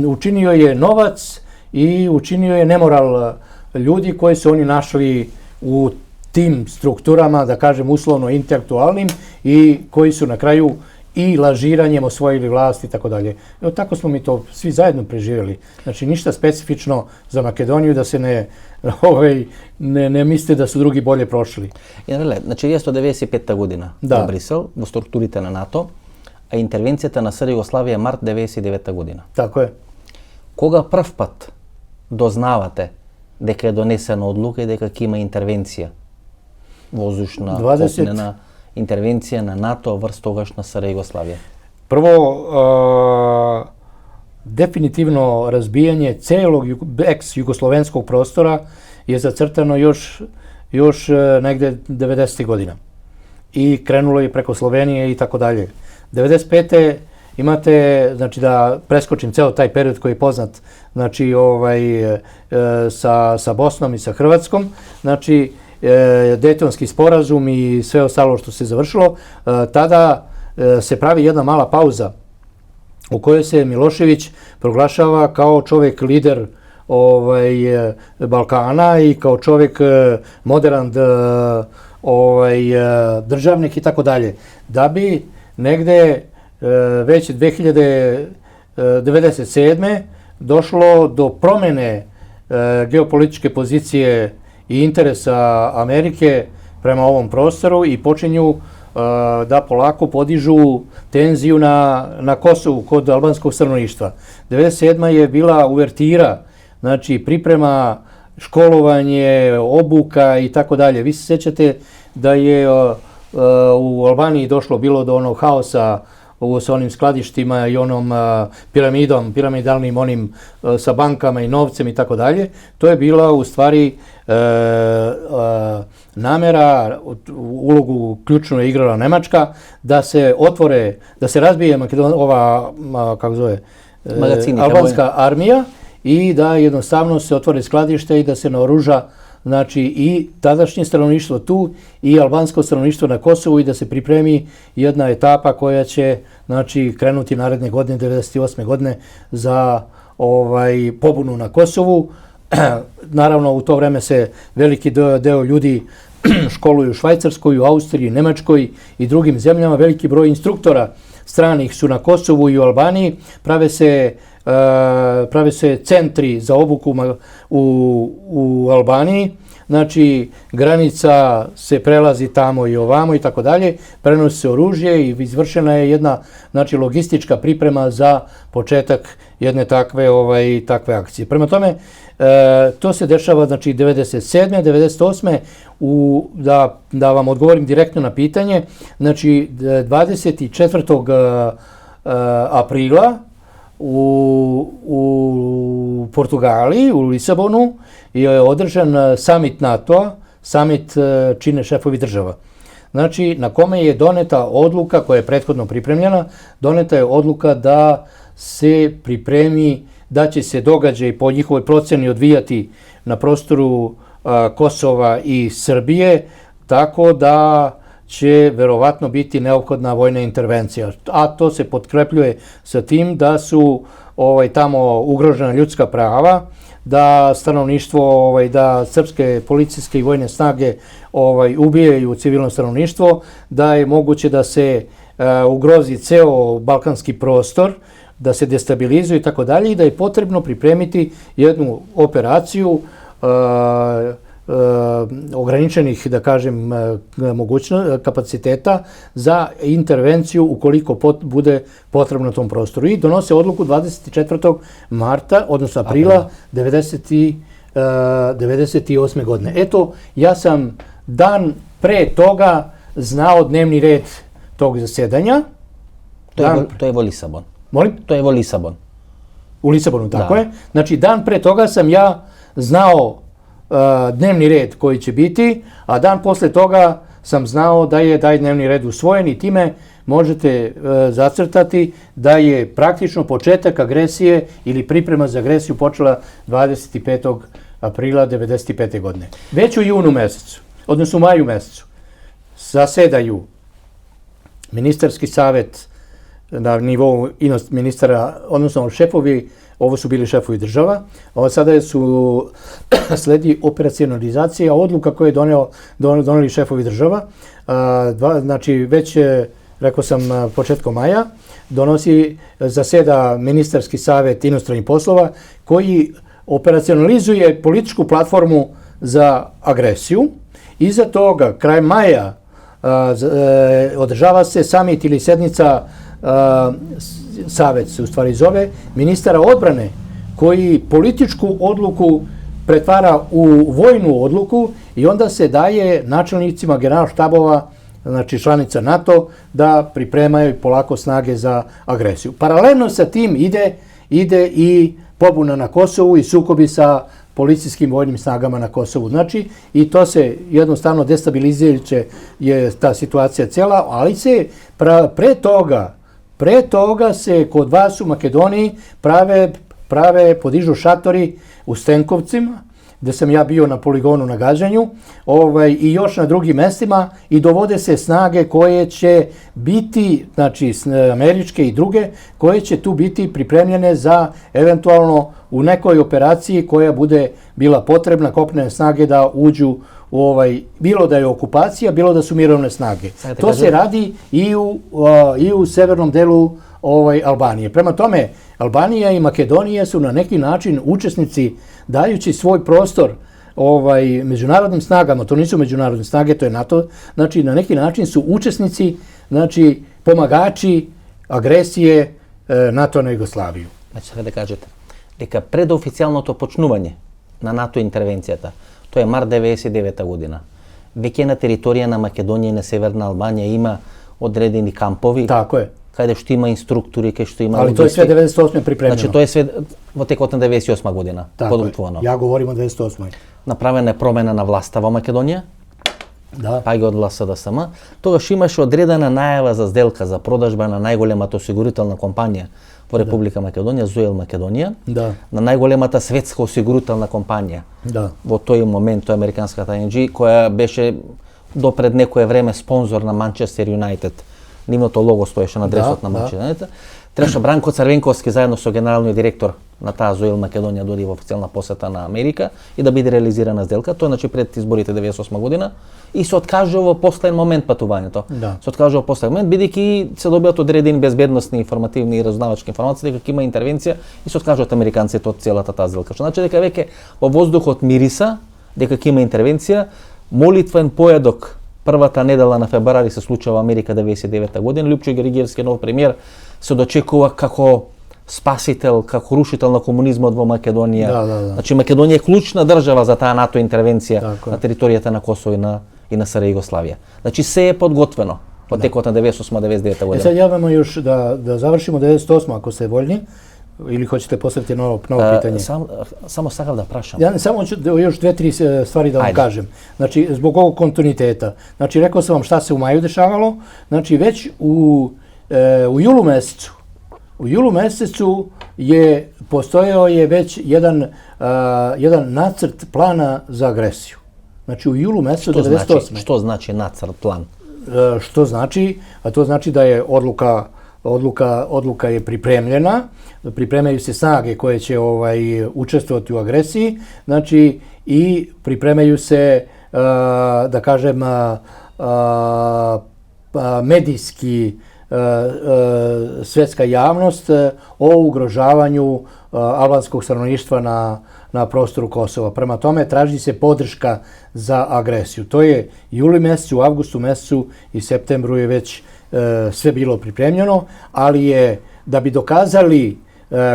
učinio je novac i učinio je nemoral ljudi koji su oni našli u tim strukturama, da kažem uslovno intelektualnim, i koji su na kraju i lažiranjem osvojili vlast i tako dalje. Evo, tako smo mi to svi zajedno preživjeli. Znači, ništa specifično za Makedoniju, da se ne misle da su drugi bolje prošli. Znači, 1995. godina u Brisel, u strukturite na NATO, a intervencijata na SR Jugoslavije je mart 1999. godina. Tako je. Koga prv pat doznavate дека je donesena odluka i дека ima intervencija? Vozušna, kopnena intervencija na NATO vrst togašna SR Jugoslavije? Prvo, definitivno razbijanje celog ex-jugoslovenskog prostora je zacrtano još negde 90. godina. I krenulo je preko Slovenije i tako dalje. 95. imate, znači da preskočim ceo taj period koji je poznat, znači sa Bosnom i sa Hrvatskom, znači Dejtonski sporazum i sve ostalo što se završilo, tada se pravi jedna mala pauza u kojoj se Milošević proglašava kao čovjek lider Balkana i kao čovjek modern državnik i tako dalje. Da bi negde već 1997. došlo do promjene geopolitičke pozicije i interesa Amerike prema ovom prostoru i počinju da polako podižu tenziju na Kosovu kod albanskog stanovništva. 1997. je bila uvertira, znači priprema, školovanje, obuka i tako dalje. Vi se sjećate da je u Albaniji bilo do onog haosa sa onim skladištima i onom piramidalnim onim sa bankama i novcem i tako dalje. To je bila u stvari namera, ulogu ključno je igrala Nemačka, da se razbije albanska armija i da jednostavno se otvore skladište i da se naoruža, znači i tadašnje stanovništvo tu i albansko stanovništvo na Kosovu i da se pripremi jedna etapa koja će, znači, krenuti naredne godine, 1998. godine, za pobunu na Kosovu. Naravno, u to vreme se veliki deo ljudi školuju u Švajcarskoj, u Austriji, Nemačkoj i drugim zemljama. Veliki broj instruktora stranih su na Kosovu i u Albaniji. Prave se centri za obuku u Albaniji. Znači, granica se prelazi tamo i ovamo i tako dalje. Prenosi se oružje i izvršena je jedna, znači, logistička priprema za početak jedne takve akcije. Prema tome, to se dešava, znači, 1997. 1998. Da vam odgovorim direktno na pitanje, znači, 24. aprila u Portugaliji, u Lisabonu, je održan summit NATO-a, summit čine šefovi država. Znači, na kome je doneta odluka, koja je prethodno pripremljena, doneta je odluka da se pripremi, da će se događaj po njihovoj proceni odvijati na prostoru Kosova i Srbije, tako da će verovatno biti neophodna vojna intervencija. A to se potkrepljuje sa tim da su tamo ugrožena ljudska prava, da stanovništvo, da srpske policijske i vojne snage ubijaju civilno stanovništvo, da je moguće da se ugrozi ceo balkanski prostor, da se destabilizuje i tako dalje, i da je potrebno pripremiti jednu operaciju ograničenih, da kažem, kapaciteta za intervenciju ukoliko bude potrebno na tom prostoru. I donose odluku 24. marta, odnosno aprila 1998. godine. Eto, ja sam dan pre toga znao dnevni red tog zasedanja. To je vo Lisabon. Molim? To je vo Lisabon. U Lisabonu, tako je. Znači, dan pre toga sam ja znao dnevni red koji će biti, a dan posle toga sam znao da je taj dnevni red usvojen i time možete zacrtati da je praktično početak agresije ili priprema za agresiju počela 25. aprila 1995. godine. Već u junu mesecu, odnosno u maju mesecu, zasedaju Ministarski savet na nivou ministara, odnosno šefovi, ovo su bili šefovi država, ovo sada sledi operacionalizacija odluka koje je doneli šefovi država. Znači, već, rekao sam, početkom maja, zaseda ministarski savjet inostranih poslova koji operacionalizuje političku platformu za agresiju. Iza toga, kraj maja, održava se samit ili sednica, savjet se u stvari zove, ministara odbrane, koji političku odluku pretvara u vojnu odluku i onda se daje načelnicima generalštabova, znači članica NATO, da pripremaju polako snage za agresiju. Paralelno sa tim ide i pobuna na Kosovu i sukobi sa policijskim vojnim snagama na Kosovu. Znači, i to se jednostavno destabilizirajuće je ta situacija cijela, ali se pre toga se kod vas u Makedoniji podižu šatori u Stenkovcima, gde sam ja bio na poligonu na gađanju, i još na drugim mestima, i dovode se snage koje će biti, znači američke i druge, koje će tu biti pripremljene za eventualno u nekoj operaciji koja bude bila potrebna, kopnene snage da uđu u bilo da je okupacija, bilo da su mirovne snage. To se radi i u severnom delu Albanije. Prema tome, Albanija i Makedonija su na neki način učesnici, dajući svoj prostor međunarodnim snagama, to nisu međunarodne snage, to je NATO, znači na neki način su učesnici, znači pomagači agresije NATO na Jugoslaviju. Znači, sada da kažete, дека предофицијалното почнување на НАТО интервенцијата, тоа е март 99 година, веќе на територија на Македонија и на Северна Албанија има одредени кампови. Тако е. Каде што има инструктори, каде што има... Али тоа е све 98 припремено. Значи, тоа е све во текот на 98 година, подготвувано. Ја говорим о 98. Направена е промена на власта во Македонија, па ги одла СДСМ. Тогаш имаше одредена најава за сделка за продажба на најголемата осигурителна компанија во Република Македонија, Зоел Македонија, на најголемата светска осигурителна компанија. Во тој момент, тоа е американската ING, која беше допред некое време спонзор на Манчестер Юнајтед. Нивното лого стоеше на дресот на Манчестер Юнајтед. Требаше Бранко Црвенковски заедно со генералниот директор на таа Зоел Македонија дојде во официјална посета на Америка и да биде реализирана сделка. Тоа значи пред изборите 98 година и се откажува во последен момент патувањето. Се откажува во последен момент бидејќи се добијат одредени безбедносни, информативни и разузнавачки информации дека има интервенција и се откажуваат американците од целата таа сделка. Што значи дека веќе во воздухот мириса дека има интервенција, молитвен поедок првата недела на февруари се случува во Америка 99 година. Лјупчо Георгиевски, нов премиер, се дочекува како спасител, како рушител на комунизмот во Македонија. Значи Македонија е клучна држава за таа НАТО интервенција на територијата на Косово и на СР Југославија. Значи се е подготвено во текот на 98-99 година. Сега јаваме још да завршимо 98 ако сте вољни. Или хочете поставити ново питање? Само сакав да прашам. Ја само још две-три ствари да вам кажем. Значи, због овог континуитета. Значи, рекол сам вам шта се у мају дешавало. Значи, веќе у јулу месецу постојао е веќе еден нацрт плана за агресију. Значи, у јулу месецу 98. Што значи нацрт план? Што значи? А тоа значи да е Odluka je pripremljena, pripremaju se snage koje će učestvovati u agresiji, znači i pripremaju se, da kažem, medijski svetska javnost o ugrožavanju albanskog stanovništva na prostoru Kosova. Prema tome, traži se podrška za agresiju. To je juli mesecu, avgustu mesecu i septembru je već sve bilo pripremljeno, ali je da bi dokazali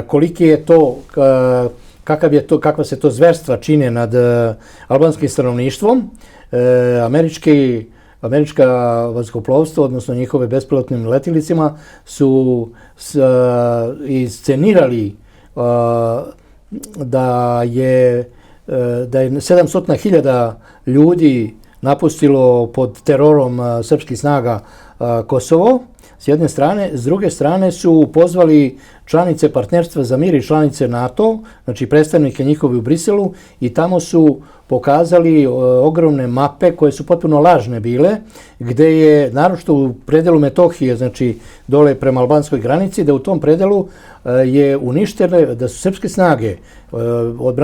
koliki je to, kakva se to zverstva čine nad albanskim stanovništvom, američka vazduhoplovstvo, odnosno njihove bespilotnim letjelicama, su iscenirali da je 700.000 ljudi napustilo pod terorom srpskih snaga Kosovo, s jedne strane. S druge strane su pozvali članice Partnerstva za mir i članice NATO, znači predstavnike njihovi u Briselu, i tamo su pokazali ogromne mape koje su potpuno lažne bile, gde je, naročito u predelu Metohije, znači dole prema albanskoj granici, da u tom predelu je uništene, da su srpske snage,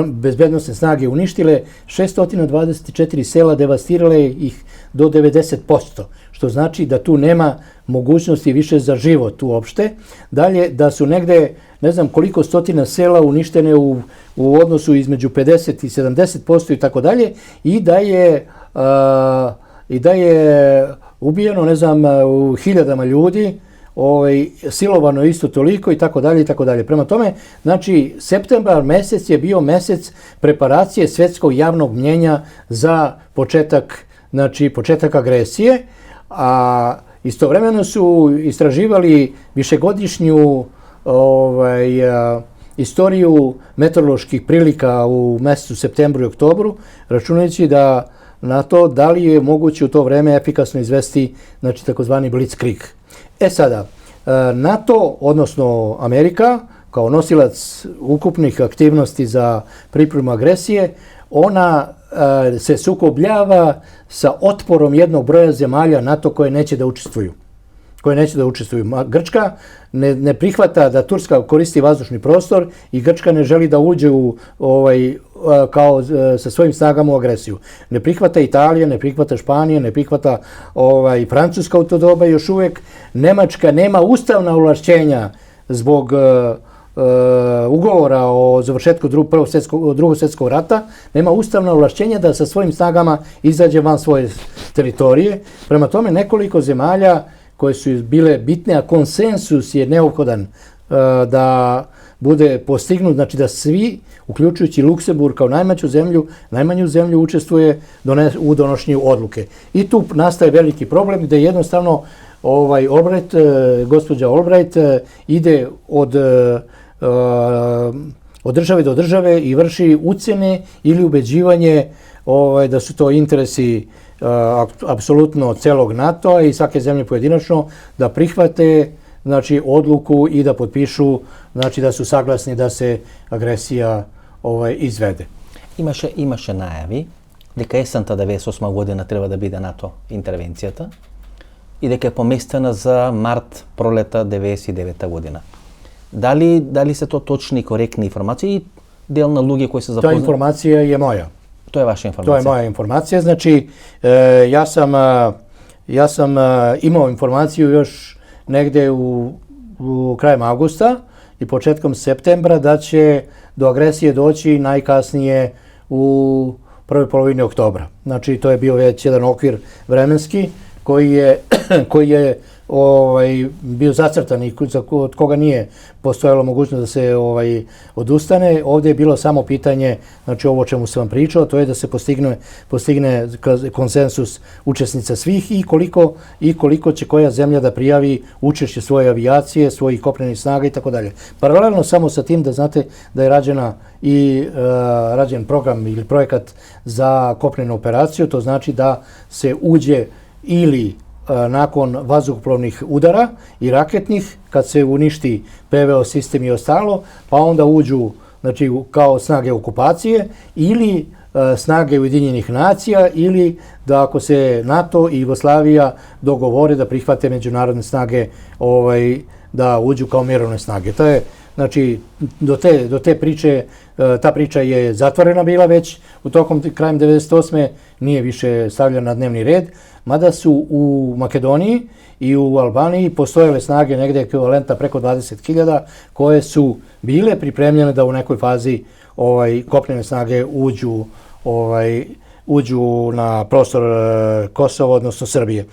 bezbednosne snage uništile 624 sela, devastirale ih do 90%, što znači da tu nema mogućnosti više za život uopšte. Dalje, da su negde, ne znam koliko stotina sela uništene u odnosu između 50 i 70% i tako dalje, i da je ubijeno, ne znam, u hiljadama ljudi, silovano isto toliko i tako dalje i tako dalje. Prema tome, znači, septembar mesec je bio mesec preparacije svetskog javnog mnjenja za početak agresije, a istovremeno su istraživali višegodišnju istoriju meteoroloških prilika u mesecu septembru i oktobru, računajući na to da li je moguće u to vreme efikasno izvesti, znači, takozvani blitzkrieg. Sada, NATO, odnosno Amerika, kao nosilac ukupnih aktivnosti za pripremu agresije, ona se sukobljava sa otporom jednog broja zemalja NATO koje neće da učestvuju. Grčka ne prihvata da Turska koristi vazdušni prostor i Grčka ne želi da uđe kao sa svojim snagama u agresiju. Ne prihvata Italija, ne prihvata Španija, ne prihvata Francuska u to doba još uvek. Nemačka nema ustavna ovlašćenja zbog ugovora o završetku Drugog svjetskog rata, nema ustavna ovlašćenja da sa svojim snagama izađe van svoje teritorije. Prema tome, nekoliko zemalja koje su bile bitne, a konsensus je neophodan da bude postignut, znači da svi, uključujući Luksemburg kao najmanju zemlju učestvuje u donošenju odluke. I tu nastaje veliki problem gde jednostavno gospođa Albright ide od države do države i vrši ucene ili ubeđivanje da su to interesi apsolutno celog NATO-a i svake zemlje pojedinačno da prihvate, znači, odluku i da potpišu, znači, da su saglasni da se agresija izvede. Имаше најави дека есента 98 година треба да биде НАТО интервенцијата и дека е поместена за март пролета 99 година. Дали се тоа точни и коректни информации и дел на луѓе кои се запознати? Та информација е моја. To je vaša informacija? To je moja informacija. Znači, ja sam imao informaciju još negde u krajem avgusta i početkom septembra da će do agresije doći najkasnije u prvoj polovini oktobra. Znači, to je bio već jedan okvir vremenski koji je bio zacrtan i od koga nije postojalo mogućnost da se odustane. Ovdje je bilo samo pitanje, znači ovo o čemu sam vam pričao, to je da se postigne konsensus učesnica svih i koliko će koja zemlja da prijavi učešće svoje avijacije, svojih kopnenih snaga i tako dalje. Paralelno samo sa tim da znate da je rađen program ili projekat za kopnenu operaciju, to znači da se uđe ili nakon vazduhoplovnih udara i raketnih, kad se uništi PVO sistem i ostalo, pa onda uđu, znači, kao snage okupacije ili snage Ujedinjenih nacija, ili da ako se NATO i Jugoslavija dogovore da prihvate međunarodne snage, da uđu kao mirovne snage. To je, znači, do te priče, ta priča je zatvorena bila već krajem 98. Nije više stavljena na dnevni red, mada su u Makedoniji i u Albaniji postojale snage negde ekvivalenta preko 20.000 koje su bile pripremljene da u nekoj fazi kopnene snage uđu na prostor Kosova, odnosno Srbije.